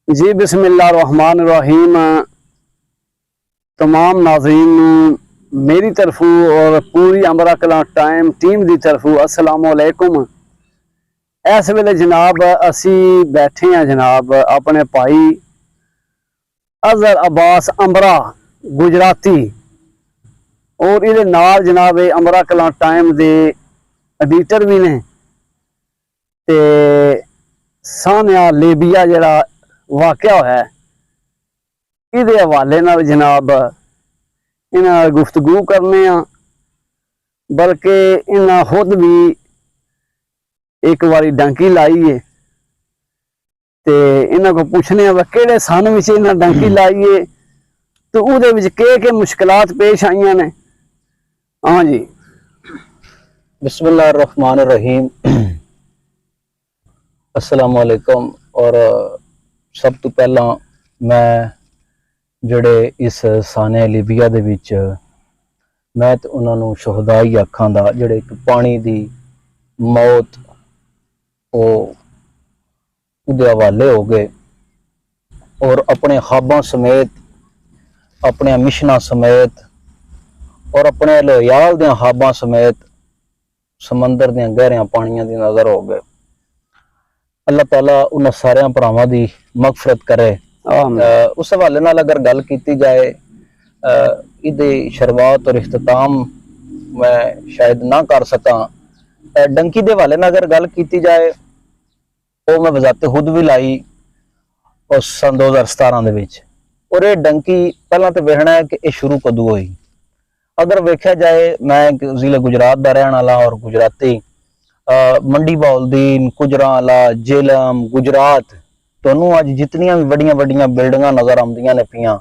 जी बिस्मिल्लाहिर्रहमानिर्रहीम। तमाम नाज़रीन मेरी तरफू और पूरी अमरा कलां टाइम टीम की तरफू अस्सलामुअलैकुम। इस वेले जनाब असी बैठे हैं जनाब अपने भाई अजहर अब्बास अमरा गुजराती और ये नाल जनाब अमरा कलां टाइम के एडिटर भी ने ते सानिया लेबिया जड़ा वाकया होया इहदे हवाले नाल जनाब इन्हां गुफ्तगू करने आ, बल्कि इन्हां खुद भी एक बारी डंकी लाई है ते इन्हां को पूछने आ किहड़े सन विच इन्हां डंकी लाई है तो उहदे विच के मुश्किलात पेश आईयां ने। हाँ जी बिस्मिल्लाहिर्रहमानिर्रहीम। अस्सलामुअलैकुम। और सब तो पहला मैं जड़े इस साने लीबिया दे विच मैं तो उन्होंने शहदाई आखां दा जड़े एक पानी दी मौत उहदे हवाले हो गए और अपने ख्वाबां समेत अपने मिशनां समेत और अपने लोयाल दे ख्वाबां समेत समंदर दे गहरियां पानियां दी नज़र हो गए। अल्लाह ताला उन्हां सारे भरावां दी मगफरत करे। उस हवाले नाल अगर गल की जाए इहदी शुरुआत और इख्तिताम मैं शायद ना कर सकां। डंकी दे हवाले नाल अगर गल की जाए वो मैं वजाते खुद भी लाई उस सन 2017 दे विच। और ये डंकी पहला तो वेखना है कि ये शुरू कदों हुई। अगर वेख्या जाए मैं जिले गुजरात का रहने वाला और गुजराती मंडी बहाउद्दीन कुजराला जेलम गुजरात तुहानू अज जितनियां भी वड्डियां वड्डियां बिल्डिंगां नज़र आउंदियां ने पियां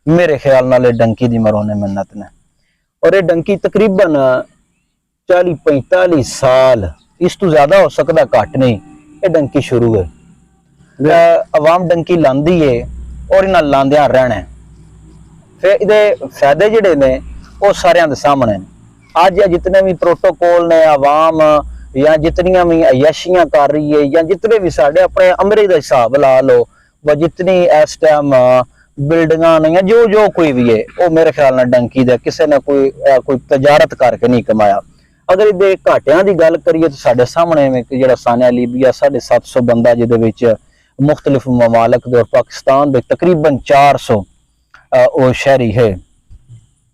मेरे ख्याल नाल डंकी दी मरोने मिन्नत ने। और ये डंकी तकरीबन 40-45 साल इस तो ज्यादा हो सकता घट नहीं ये डंकी शुरू है। अवाम डंकी लांदी है और इन्हां लांदियां रहना है। फिर इहदे फायदे जिहड़े ने वो सारियां दे सामने अज जितने भी प्रोटोकॉल ने अवाम या जितनियां भी अयशियां कर रही है या जितने भी साढ़े अपने अमरे का हिसाब ला लो व जितनी इस टाइम बिल्डिंगां ने या जो जो कोई भी है वो मेरे ख्याल नाल डंकी दे किसी ने कोई तजारत करके नहीं कमाया। अगर इहदे घाटियां की गल करिए तो साढ़े सामने जिहड़ा सानिया लीबिया 750 बंदा जिहदे विच मुख्तलिफ ममालिक दे और पाकिस्तान दे तकरीबन 400 वो शहरी है।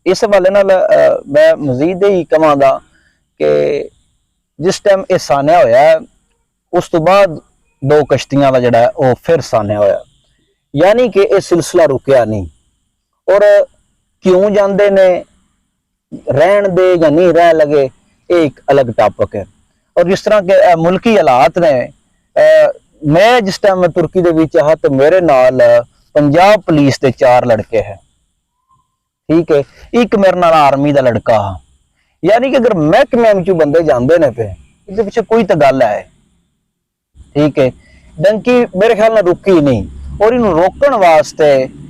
इस हवाले नाल मैं मजीद ही कहांगा कि जिस टाइम यह सानिया होया उस तो बाद 2 कश्तियां का जिहड़ा वो फिर सानिया होया, यानी कि यह सिलसिला रुकिया नहीं। और क्यों जाते ने रहन दे या नहीं रह लगे ये एक अलग टॉपिक है। और जिस तरह के मुल्की हालात ने मैं जिस टाइम मैं तुर्की दे विच हा तो मेरे नाल पंजाब पुलिस के 4 लड़के हैं, ठीक है, एक मेरे नाल आर्मी का लड़का हा। यानी कि अगर महकमे विचों बंदे जाते ने पे इहदे पिछे कोई तो गल है, ठीक है। डंकी मेरे ख्याल नाल रुकी नहीं और इन्हूं रोकण वास्ते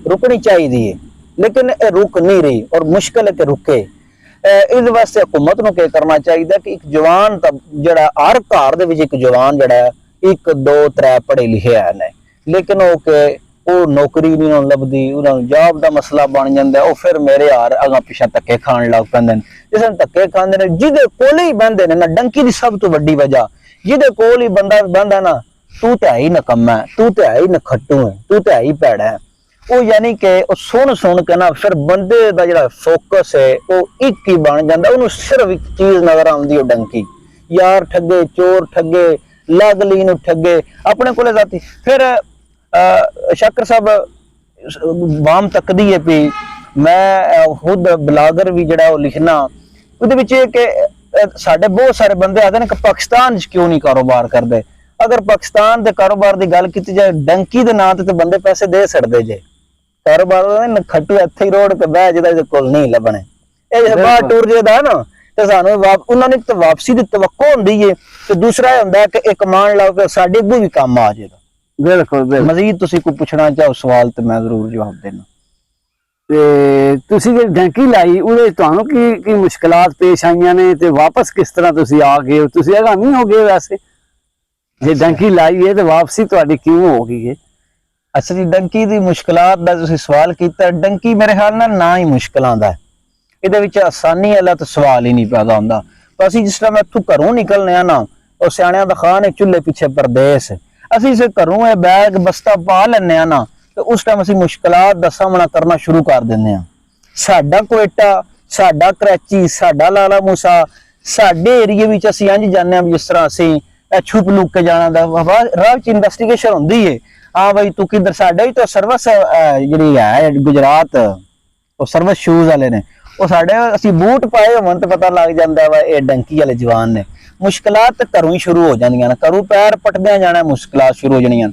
रुकनी चाहिए लेकिन यह रुक नहीं रही और मुश्किल है कि रुके। इस वास्ते हुकूमत नूं क्या करना चाहिए कि एक जवान जिहड़ा हर घर दे विच एक जवान जिहड़ा 1 2 3 पढ़े लिखे है ने लेकिन वो नौकरी नहीं लभदी उन्होंने जॉब का मसला बन जाता है। फिर मेरे यार अगा पिछा धक्के खाण लग पैंदे जिस धक्के खांदे ने जिहदे कोल ही बहिंदे ने ना डंकी की सब तो वड्डी वजह जिहदे कोल ही बंदा बहिंदा ना तू तो है ही नकम्मा है, तू तो है ही नखट्टू है, तू तो है ही भैड़ा है। वो यानी कि सुन के ना फिर बंदे का जिहड़ा फोकस है वो एक ही बन जाता। उन्होंने सिर्फ एक चीज नजर आती है डंकी यार ठगे चोर ठगे लागली नूं ठगे अपने कोले जाती। फिर शाकर साहब वाम तकदी है भी मैं खुद ब्लागर भी जड़ा लिखना कि साढ़े बहुत सारे बंदे आते हैं कि पाकिस्तान क्यों नहीं कारोबार करते। अगर पाकिस्तान के कारोबार की गल की जाए डंकी के नाम तो बंदे पैसे दे सकते जे कारोबार खट्टू इत्थे ही रोड पे बह जिहदा कोल नहीं लभने ये बाहर टूर जेदा है ना तो सानू उन्होंने तो वापसी की तवक्को होंदी है तो दूसरा होंदा कि एक मान लो कि साडे अगों भी काम आ जाएगा। बिल्कुल मजीद तुसी कोई पूछना चाहो सवाल तो मैं जरूर जवाब देना। तुसी डंकी लाई उहदे तुहानू की मुश्किलात पेश आईयां ने ते वापस किस तरह तुसी आ गए हो? तुसी हैरानी हो गए वैसे जे डंकी लाई है तो वापसी तुहाडी क्यों हो गई है? ਅੱਛਾ ਜੀ, ਡੰਕੀ ਦੀ ਮੁਸ਼ਕਲਾਤ ਦਾ ਤੁਸੀਂ ਸਵਾਲ ਕੀਤਾ। ਡੰਕੀ ਮੇਰੇ ਖਿਆਲ ਨਾਲ ਨਾ ਹੀ ਮੁਸ਼ਕਲਾਂ ਦਾ ਹੈ, ਇਹਦੇ ਵਿੱਚ ਆਸਾਨੀ ਵਾਲਾ ਤਾਂ ਸਵਾਲ ਹੀ ਨਹੀਂ ਪੈਦਾ ਹੁੰਦਾ। ਤਾਂ ਅਸੀਂ ਜਿਸ ਟਾਈਮ ਇੱਥੋਂ ਘਰੋਂ ਨਿਕਲਨੇ ਆ ਨਾ, ਉਹ ਸਿਆਣਿਆਂ ਦਾ ਖਾਨ ਹੈ ਚੁੱਲ੍ਹੇ ਪਿੱਛੇ ਪਰਦੇਸ, ਅਸੀਂ ਇਸੇ ਘਰੋਂ ਇਹ ਬੈਗ ਬਸਤਾ ਪਾ ਲੈਂਦੇ ਆ ਨਾ, ਤੇ ਉਸ ਟਾਈਮ ਅਸੀਂ ਮੁਸ਼ਕਲਾਤ ਦਾ ਸਾਹਮਣਾ ਕਰਨਾ ਸ਼ੁਰੂ ਕਰ ਦਿੰਦੇ ਆ। ਸਾਡਾ ਕੋਇਟਾ, ਸਾਡਾ ਕਰਾਚੀ, ਸਾਡਾ ਲਾਲਾ ਮੂਸਾ, ਸਾਡੇ ਏਰੀਏ ਵਿੱਚ ਅਸੀਂ ਇੰਝ ਜਾਂਦੇ ਆ ਜਿਸ ਤਰ੍ਹਾਂ ਅਸੀਂ ਛੁਪ ਲੁਕ ਕੇ ਜਾਣਾ ਦਾ ਰਾਹ ਚ ਇਨਵੈਸਟੀਗੇਸ਼ਨ ਹੁੰਦੀ ਹੈ। ਹਾਂ ਬਈ ਤੂੰ ਕਿੱਧਰ, ਸਾਡਾ ਹੀ ਤਾਂ ਸਰਵਿਸ ਜਿਹੜੀ ਹੈ ਗੁਜਰਾਤ, ਉਹ ਸਰਵਿਸ ਸ਼ੂਜ਼ ਵਾਲੇ ਨੇ, ਉਹ ਸਾਡੇ ਅਸੀਂ ਬੂਟ ਪਾਏ ਹੋਣ ਤੇ ਪਤਾ ਲੱਗ ਜਾਂਦਾ ਵਾ ਇਹ ਡੰਕੀ ਵਾਲੇ ਜਵਾਨ ਨੇ। ਮੁਸ਼ਕਲਾਤ ਘਰੋਂ ਹੀ ਸ਼ੁਰੂ ਹੋ ਜਾਂਦੀਆਂ ਨੇ, ਘਰੋਂ ਪੈਰ ਪਟਦਿਆਂ ਜਾਣਾ ਮੁਸ਼ਕਲਾਤ ਸ਼ੁਰੂ ਹੋ ਜਾਣੀਆਂ।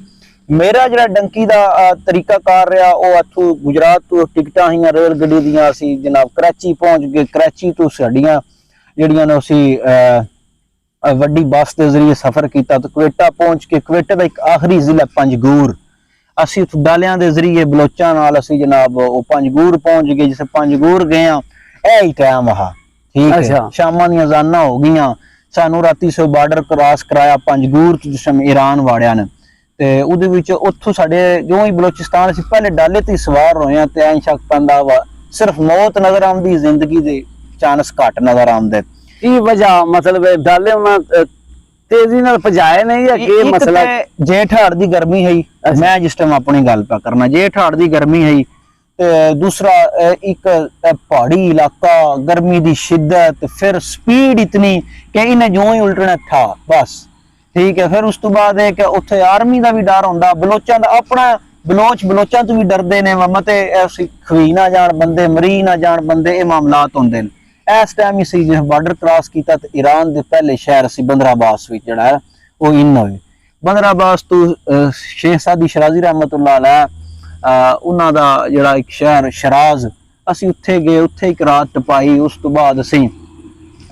ਮੇਰਾ ਜਿਹੜਾ ਡੰਕੀ ਦਾ ਤਰੀਕਾ ਕਾਰ ਰਿਹਾ, ਉਹ ਇੱਥੋਂ ਗੁਜਰਾਤ ਤੋਂ ਟਿਕਟਾਂ ਸੀਗੀਆਂ ਰੇਲ ਗੱਡੀ ਦੀਆਂ, ਅਸੀਂ ਜਨਾਬ ਕਰਾਚੀ ਪਹੁੰਚ ਗਏ। ਕਰਾਚੀ ਤੋਂ ਸਾਡੀਆਂ ਜਿਹੜੀਆਂ ਨੇ ਅਸੀਂ ਵੱਡੀ ਬੱਸ ਦੇ ਜ਼ਰੀਏ ਸਫ਼ਰ ਕੀਤਾ ਤੇ ਕੁਵੇਟਾ ਪਹੁੰਚ ਕੇ, ਕੁਵੇਟਾ ਦਾ ਇੱਕ ਆਖਰੀ ਜ਼ਿਲ੍ਹਾ ਪੰਜਗੂਰ, ਅਸੀਂ ਉੱਥੋਂ ਡਾਲਿਆਂ ਦੇ ਜ਼ਰੀਏ ਬਲੋਚਾਂ ਨਾਲ ਅਸੀਂ ਜਨਾਬ ਉਹ ਪੰਜਗੂਰ ਪਹੁੰਚ ਗਏ। ਜਿਸ ਪੰਜਗੂਰ ਗਏ ਆ ਇਹ ਹੀ ਟਾਈਮ ਆ, ਠੀਕ ਹੈ, ਸ਼ਾਮਾਂ ਦੀਆਂ ਅਜ਼ਾਨਾਂ ਹੋ ਗਈਆਂ। ਸਾਨੂੰ ਰਾਤੀ ਸੋ ਬਾਰਡਰ ਕ੍ਰਾਸ ਕਰਾਇਆ ਪੰਜਗੂਰ ਤੋਂ, ਜਿਸ ਟਾਈਮ ਈਰਾਨ ਵਾੜਿਆ ਨੇ, ਤੇ ਉਹਦੇ ਵਿੱਚ ਉੱਥੋਂ ਸਾਡੇ ਜੋ ਹੀ ਬਲੋਚਿਸਤਾਨ ਅਸੀਂ ਪਹਿਲੇ ਡਾਲੇ ਤੇ ਸਵਾਰ ਹੋਏ ਆ, ਤੇ ਐਂ ਸ਼ੱਕ ਪੈਂਦਾ ਵਾ ਸਿਰਫ ਮੌਤ ਨਜ਼ਰ ਆਉਂਦੀ, ਜ਼ਿੰਦਗੀ ਦੇ ਚਾਂਸ ਘੱਟ ਨਜ਼ਰ ਆਉਂਦੇ। ਕੀ ਵਜ੍ਹਾ ਮਤਲਬ ਡਾਲੇ ਉਹਨਾਂ ਤੇਜ਼ੀ ਨਾਲ ਭਜਾਏ ਨਹੀਂ ਜਾਂ ਕੀ ਮਸਲਾ? ਜੇਠ ਹਾੜ ਦੀ ਗਰਮੀ ਹੈ, ਮੈਂ ਜਿਸ ਟਾਈਮ ਆਪਣੀ ਗੱਲ ਪਾ ਕਰਨਾ, ਜੇਠ ਹਾੜ ਦੀ ਗਰਮੀ ਹੈ। ਤੇ ਦੂਸਰਾ ਇੱਕ ਪਹਾੜੀ ਇਲਾਕਾ, ਗਰਮੀ ਦੀ ਸ਼ਿੱਦਤ, ਫਿਰ ਸਪੀਡ ਇਤਨੀ ਕਿ ਇਹਨੇ ਜੋ ਹੀ ਉਲਟਣਾ ਥਾ ਬਸ, ਠੀਕ ਹੈ। ਫਿਰ ਉਸ ਤੋਂ ਬਾਅਦ ਇਹ ਕਿ ਉੱਥੇ ਆਰਮੀ ਦਾ ਵੀ ਡਰ ਹੁੰਦਾ, ਬਲੋਚਾਂ ਦਾ ਆਪਣਾ ਬਲੋਚਾਂ ਤੋਂ ਵੀ ਡਰਦੇ ਨੇ, ਮਤੇ ਖਵੀ ਨਾ ਜਾਣ ਬੰਦੇ, ਮਰੀ ਨਾ ਜਾਣ ਬੰਦੇ, ਇਹ ਮਾਮਲਾਤ ਹੁੰਦੇ ਨੇ। ਇਸ ਟਾਈਮ ਅਸੀਂ ਜੇ ਬਾਰਡਰ ਕ੍ਰਾਸ ਕੀਤਾ ਤੇ ਈਰਾਨ ਦੇ ਪਹਿਲੇ ਸ਼ਹਿਰ ਅਸੀਂ ਬੰਦਰ ਅਬਾਸ ਵਿੱਚ ਜਿਹੜਾ ਹੈ ਉਹ ਇਨ ਹੋਏ। ਬੰਦਰ ਅਬਾਸ ਤੋਂ ਸ਼ੇਖ ਸਾਦੀ ਸ਼ਰਾਜ਼ੀ ਰਹਿਮਤੁल्लाह ਅਲੈਹ ਉਹਨਾਂ ਦਾ ਜਿਹੜਾ ਇੱਕ ਸ਼ਹਿਰ ਸ਼ਰਾਜ਼, ਅਸੀਂ ਉੱਥੇ ਗਏ, ਉੱਥੇ ਇੱਕ ਰਾਤ ਟਪਾਈ। ਉਸ ਤੋਂ ਬਾਅਦ ਅਸੀਂ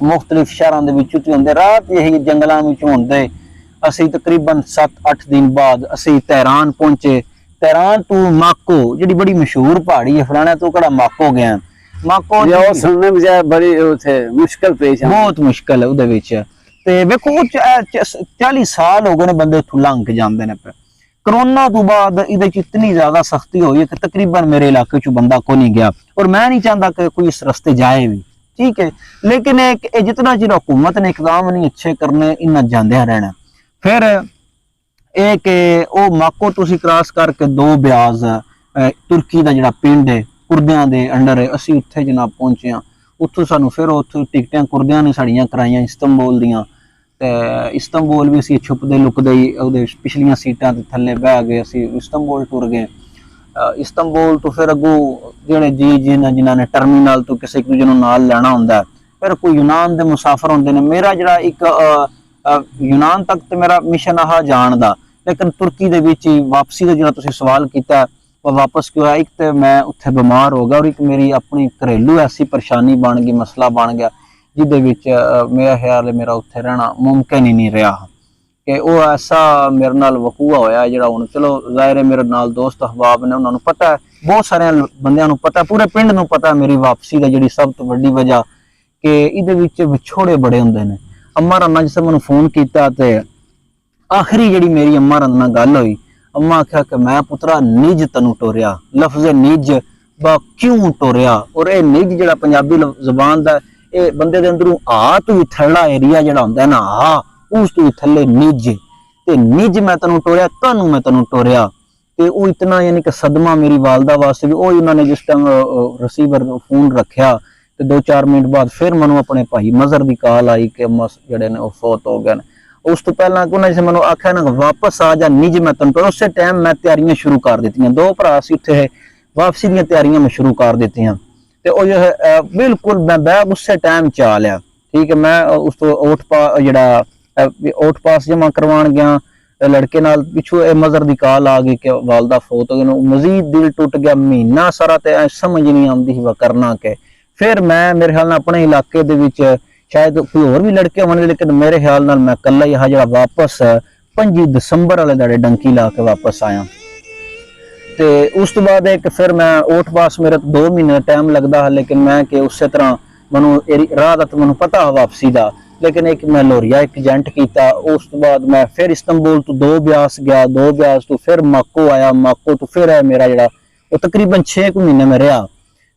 ਮੁਖਤਲਿਫ ਸ਼ਹਿਰਾਂ ਦੇ ਵਿੱਚ ਉੱਥੇ ਹੁੰਦੇ, ਰਾਤ ਇਹੀ ਜੰਗਲਾਂ ਵਿੱਚ ਹੁੰਦੇ। ਅਸੀਂ ਤਕਰੀਬਨ 7-8 ਦਿਨ ਬਾਅਦ ਅਸੀਂ ਤਹਿਰਾਨ ਪਹੁੰਚੇ। ਤਹਿਰਾਨ ਤੋਂ ਮਾਕੋ ਜਿਹੜੀ ਬੜੀ ਮਸ਼ਹੂਰ ਪਹਾੜੀ ਹੈ, ਫਲਾਣਾ ਤੋਂ ਕਿਹੜਾ ਮਾਕੋ ਗਿਆ, ਮਾਕੋ ਉਹ ਸੁਣਨੇ ਵਿੱਚ ਬੜੀ ਉੱਥੇ ਮੁਸ਼ਕਲ ਪੇਸ਼ ਆ, ਬਹੁਤ ਮੁਸ਼ਕਲ ਹੈ ਉਹਦੇ ਵਿੱਚ। ਤੇ ਵੇਖੋ 40 ਸਾਲ ਹੋ ਗਏ ਨੇ ਬੰਦੇ ਉੱਥੋਂ ਲੰਘ ਕੇ ਜਾਂਦੇ ਨੇ। ਕਰੋਨਾ ਤੋਂ ਬਾਅਦ ਇਹਦੇ ਚ ਇਤਨੀ ਜ਼ਿਆਦਾ ਸਖਤੀ ਹੋਈ ਹੈ ਕਿ ਤਕਰੀਬਨ ਮੇਰੇ ਇਲਾਕੇ ਚ ਬੰਦਾ ਕੋਈ ਨਹੀਂ ਗਿਆ, ਔਰ ਮੈਂ ਨਹੀਂ ਚਾਹੁੰਦਾ ਕਿ ਕੋਈ ਇਸ ਰਸਤੇ ਜਾਏ ਵੀ, ठीक है। लेकिन एक जितना चिर हुकूमत ने इकदाम नहीं अच्छे करने इन्ना जांदे रहना। फिर एक वो माको तुसी क्रॉस करके दो ब्याज तुर्की का जिहड़ा पिंड है कुर्दियां दे अंडर है, असी उत्थे जनाब पहुंचे हाँ। उत्थों सानू फिर उत्थों टिकटां कुर्दियां ने साड़ियां कराइयां इस्तांबुल दियां, ते इस्तांबुल भी असी छुपदे लुकदे ही उहदे पिछलियां सीटां ते थल्ले बह गए, असी इस्तांबुल टुर गए। इस्तांबुल तो फिर अगू जिहड़े जिन्हां ने टर्मिनल तो किसी एक दूजे नूं नाल लैना हुंदा, फिर कोई यूनान दे मुसाफिर हुंदे ने। मेरा जिहड़ा एक यूनान तक ते मेरा मिशन आह जाण दा, लेकिन तुर्की दे विच वापसी दा जिहड़ा तुसीं सवाल कीता वो वापस क्यों आया, एक तो मैं उत्थे बीमार हो गया और एक मेरी अपनी घरेलू ऐसी परेशानी बन गई, मसला बन गया जिहदे विच मेरा ख्याल है मेरा उत्थे रहना मुमकिन ही नहीं रहा कि वो ऐसा मेरे नाल वकूआ होया जिहड़ा हुण चलो ज़ाहिर है मेरे नाल दोस्त अहबाब ने उन्होंने पता है, बहुत सारे बंदियां नूं पता, पूरे पिंड नूं पता मेरी वापसी दा जिहड़ी सब तो वड्डी वजह कि इहदे विच विछोड़े बड़े हुंदे ने। अम्मा रन्ना जिस मैनूं फोन कीता ते आखिरी जिहड़ी मेरी अम्मा रन्ना नाल गल होई, अम्मा आख्या कि मैं पुत्रा निज तैनूं टोरिया, लफ्ज़ निज बा क्यों टोरिया, और ये निज जिहड़ा पंजाबी ज़बान दा ये बंदे दे अंदरों आ तो थल्ला एरिया जिहड़ा हुंदा है ना आ उस तो थल्ले निज ते निज मैं तैनूं टोरिया तानूं मैं तैनूं टोरिया। ते वो इतना यानी कि सदमा मेरी वालदा वास्ते भी वो उन्होंने जिस टाइम रिसीवर फोन रखा तो 2-4 मिनट बाद फिर मैनूं अपने भाई मजहर की कॉल आई कि अम्मा जिहड़े ने वो फौत हो गए। उस तो पहला उन्होंने जिस मैंने आख्या ना वापस आ जा निज मैं तैनूं टोरिया, उस टाइम मैं तैयारियां शुरू कर दी, दो भरा सी उत्थे वापसी दी तैयारियां मैं शुरू कर दी ते वो जो है बिल्कुल मैं बैग उस टाइम च आ लिया। ठीक है, मैं उस तो ओट पा जिहड़ा ओट पास जमा करवाण गया लड़के नाल, पिछू मजहर की कॉल आ गई कि वालदा फौत हो गई, मजीद दिल टुट गया, महीना सारा तो समझ नहीं आती वा करना के। फिर मैं मेरे ख्याल अपने इलाके दे विच शायद कोई होर भी लड़के होने, लेकिन मेरे ख्याल नाल मैं कल्ला ही हा जिहड़ा वापस 5 दिसंबर वाले दाड़े डंकी ला के वापस आया। ते उस तो बाद एक फिर मैं ओट पास मेरे 2 महीने टाइम लगता है, लेकिन मैं कि उस तरह मैं राह का तो मैं पता है वापसी का, लेकिन एक मैं लोरिया एक एजेंट किया। उस तो बाद मैं फिर इस्तांबुल तो 2 ब्यास गया, 2 ब्यास तो फिर माको आया, माको तो फिर है मेरा जड़ा वो तकरीबन 6 महीने में रहा।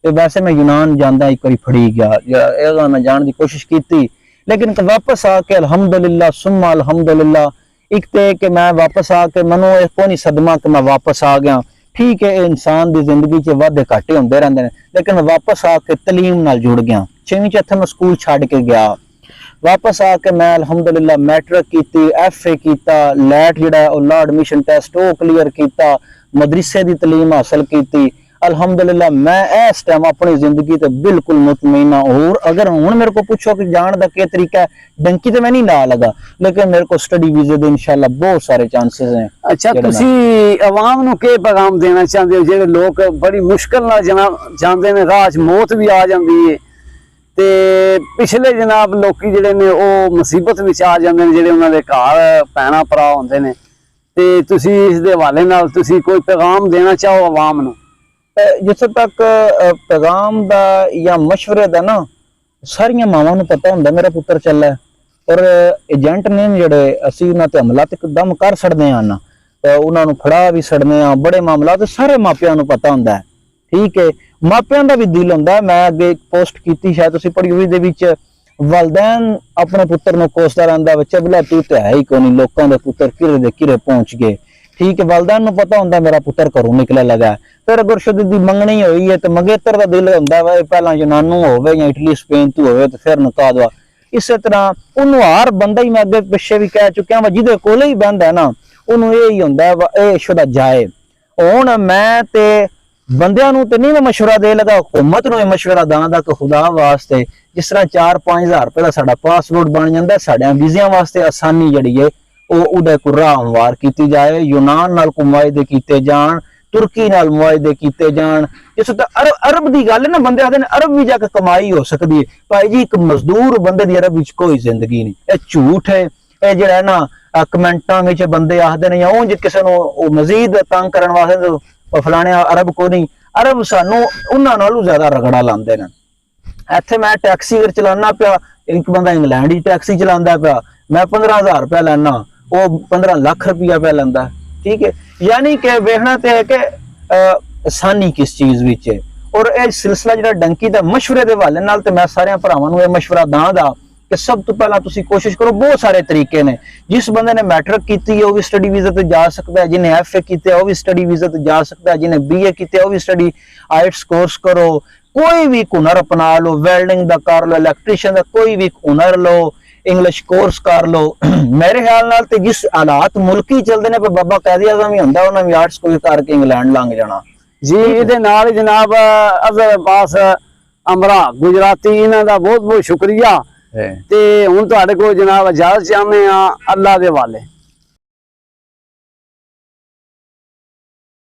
तो वैसे मैं यूनान जाना एक बार फड़ी गया, मैं जाने की कोशिश की, लेकिन वापस आके अल्हम्दुलिल्लाह सुम्मा अल्हम्दुलिल्लाह एक ते कि मैं वापस आके मनो कोई सदमा कि मैं वापस आ गया। ठीक है, इंसान की जिंदगी च वाधे घाटे होंदे रहंदे ने, लेकिन वापस आके तलीम नाल जुड़ गया। 6वीं च मैं स्कूल छड़ के गया, वापस आके मैं अल्हम्दुलिल्लाह मैट्रिक की, FA किया, लैट जिहड़ा ला एडमिशन टेस्ट वो क्लीयर किया, मदरसे की तलीम हासिल की। अल्हम्दुलिल्लाह मैं इस टाइम अपनी जिंदगी ते बिल्कुल मुतमईन हाँ। और अगर हुण मेरे को पूछो कि जान दा क्या तरीका है, डंकी तो मैं नहीं ला लगा, लेकिन मेरे को स्टडी वीजे दे इंशाल्लाह बहुत सारे चांसेस हैं। अच्छा, तुसी आवाम नूं के पैगाम देना चाहते हो जेडे लोग बड़ी मुश्किल नाल जांदे ने, राह च मौत भी आ जांदी है ते पिछले जनाब लोकी जेडे ने ओ मुसीबत विच आ जांदे ने, जेडे उन्हां दे घर भैणां भरा होंदे ने, ते तुसी इस दे हवाले नाल तुसी कोई पैगाम देना चाहो आवाम नूं? जिथे तक पैगाम दा या मशवरे दा ना, सारियां मावां नूं पता हुंदा मेरा पुत्तर चला है, और एजेंट ने जेडे असीं उन्हां ते हमला ते दम कर छड़दे आ ना, उन्हां नूं फड़ा भी छड़ने आ। बड़े मामला ते सारे मापियां नूं पता हुंदा है। ठीक है, मापियां दा भी दिल हुंदा है। मैं अगे एक पोस्ट कीती, शायद तुसीं पढ़ी होई, दे विच वालदैन अपने पुत्तर नूं कोसदा रहिंदा, बच्चा बिला तू ते है ही कोई नहीं, लोकां दे पुत्तर किरे दे किरे पहुंच गए। ठीक है, वालदैन नूं पता हुंदा मेरा पुत्तर घरों निकले लगा। फिर गुरशुद दी मंगनी हुई है तो मंगेतर दा दिल हुंदा वा पहला यूनानू होवे या इटली स्पेन तू होवे तो फिर निकाह दवा। इस तरह उन्होंने हर बंदा ही, मैं अगे पिछे भी कह चुकिया वा, जिहदे कोले ही बहंदा है ना उन्होंने यही हुंदा वा ए शुदा जाए। हुण मैं ते बंदियां नूं ते नहीं मैं मशवरा दे लगा, हुकूमत नूं मशवरा दां दा कि खुदा वास्ते जिस तरह 4-5 हज़ार रुपए दा साडा पासपोर्ट बन जांदा, साडे वीज़ियां वास्ते आसानी जिहड़ी है उहदे को राह हमवार की जाए। यूनान नाल को मुआहदे कीते जान, तुर्की नाल मुआहदे कीते जान। जिस अरब की गल है ना, बंदे आखदे ने अरब भी जाके कमाई हो सकती है। भाई जी, एक मजदूर बंदे दी अरब विच कोई जिंदगी नहीं, यह झूठ है। यह जिहड़ा है ना कमेंटां विच बंदे आखदे ने या उंज किसे नूं मजीद तंग करन वास्ते फलाने अरब को नहीं, अरब सानू उन्हां नालों ज्यादा रगड़ा लांदे ने। इत्थे मैं टैक्सी अगर चलाना पिया, एक बंदा इंग्लैंड की टैक्सी चलांदा पिया, मैं 15,000 रुपया लैना, वो 15 लाख रुपया पे लैंदा। ठीक है, यानी कि वेखना ते है कि आसानी किस चीज विच है। और यह सिलसिला जिहड़ा डंकी दा मशवरे दे हवाले नाल ते मैं सारे भरावां नूं यह मशवरा दां दा कि सब तो पहला तुसी कोशिश करो। बहुत सारे तरीके ने, जिस बंदे ने मैट्रिक की है वह भी स्टडी वीजा ते जा सकता है, जिन्हें FA किया वह भी स्टडी वीजा ते जा सकता है, जिन्हें BA किया वह भी स्टडी IELTS कोर्स करो, कोई भी हुनर अपना लो, वेल्डिंग दा कर लो, इलैक्ट्रीशियन दा कोई भी हुनर लो, इंग्लिश कोर्स कर लो। मेरे ख्याल नाल ते जिस हालात मुल्की चलते ने, बाबा कैदी आज़म ही हुंदा, उन्हें भी आर्ट्स कोई करके इंग्लैंड लंघ जाना जी। इहदे नाल जनाब अजहर अब्बास अमरा गुजराती, इन्हां दा बहुत बहुत शुक्रिया। ते हुण तुहाडे कोल जनाब इजाजत चाहने आ, अल्लाह दे हवाले।